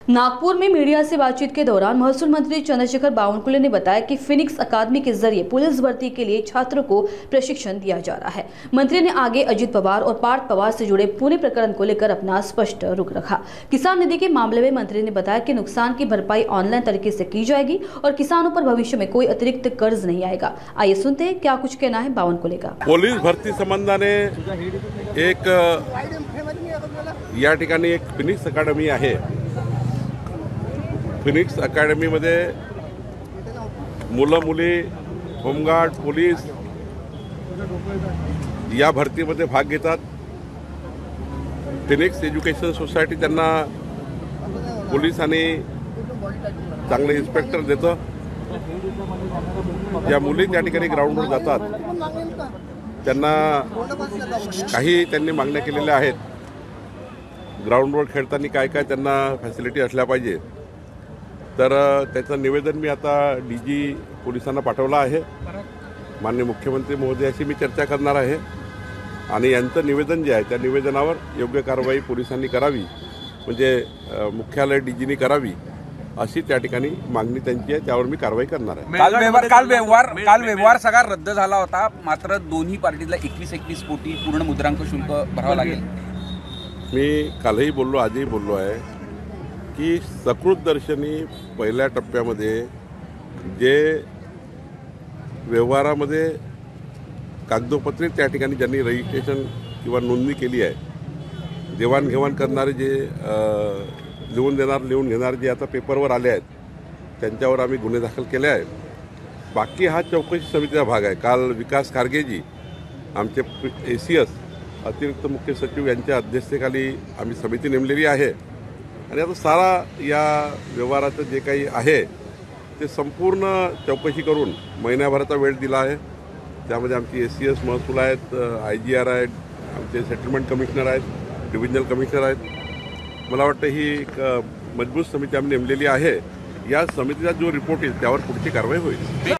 नागपुर में मीडिया से बातचीत के दौरान महसूल मंत्री चंद्रशेखर बावनकुले ने बताया कि फिनिक्स अकादमी के जरिए पुलिस भर्ती के लिए छात्रों को प्रशिक्षण दिया जा रहा है। मंत्री ने आगे अजित पवार और पार्थ पवार से जुड़े पुणे प्रकरण को लेकर अपना स्पष्ट रुख रखा। किसान निधि के मामले में मंत्री ने बताया कि नुकसान की भरपाई ऑनलाइन तरीके से की जाएगी और किसानों पर भविष्य में कोई अतिरिक्त कर्ज नहीं आएगा। आइए सुनते हैं क्या कुछ कहना है बावनकुले का। पोलीस भरती संबंधाने एक या ठिकाणी एक फिनिक्स अकादमी आहे। फिनिक्स अकॅडमीमध्ये मुलं मुली होमगार्ड पोलीस या भरतीमध्ये भाग घेतात। फिनिक्स एज्युकेशन सोसायटी त्यांना पोलीस आणि चांगले इन्स्पेक्टर देतं। या मुली त्या ठिकाणी ग्राउंडवर जातात, त्यांना काही त्यांनी मागण्या केलेल्या आहेत। ग्राउंडवर खेळताना काय काय त्यांना फॅसिलिटी असल्या पाहिजे, तर त्याचं निवेदन मी आता डीजी पोलिसांना पाठवलं आहे। माननीय मुख्यमंत्री महोदयाशी मी चर्चा करणार आहे आणि यांचं निवेदन जे आहे त्या निवेदनावर योग्य कारवाई पोलिसांनी करावी, म्हणजे मुख्यालय डीजीनी करावी अशी त्या ठिकाणी मागणी त्यांची आहे। त्यावर मी कारवाई करणार आहे। काल व्यवहार सगळा रद्द झाला होता, मात्र दोन्ही पार्टीला 21 कोटी पूर्ण मुद्रांक शुल्क भरावं लागेल। मी कालही बोललो, आजही बोललो आहे की सकृत दर्शनी पहिल्या टप्प्यामध्ये जे व्यवहारामध्ये कागदोपत्री त्या ठिकाणी ज्यांनी रजिस्ट्रेशन किंवा नोंदणी केली आहे, देवाणघेवाण करणारे जे लिहून घेणार जे आता पेपरवर आले आहेत, त्यांच्यावर आम्ही गुन्हे दाखल केले आहेत। बाकी हा चौकशी समितीचा भाग आहे। काल विकास खारगेजी आमचे ACS अतिरिक्त मुख्य सचिव यांच्या अध्यक्षतेखाली आम्ही समिती नेमलेली आहे आणि आता सारा या व्यवहाराचं जे काही आहे ते संपूर्ण चौकशी करून महिन्याभराचा वेळ दिला आहे। त्यामध्ये आमची ACS महसूल आहेत, IGR आहेत, आमचे सेटलमेंट कमिशनर आहेत, डिव्हिजनल कमिशनर आहेत। मला वाटतं ही एक मजबूत समिती आम्ही नेमलेली आहे। या समितीचा जो रिपोर्ट येईल त्यावर पुढची कारवाई होईल।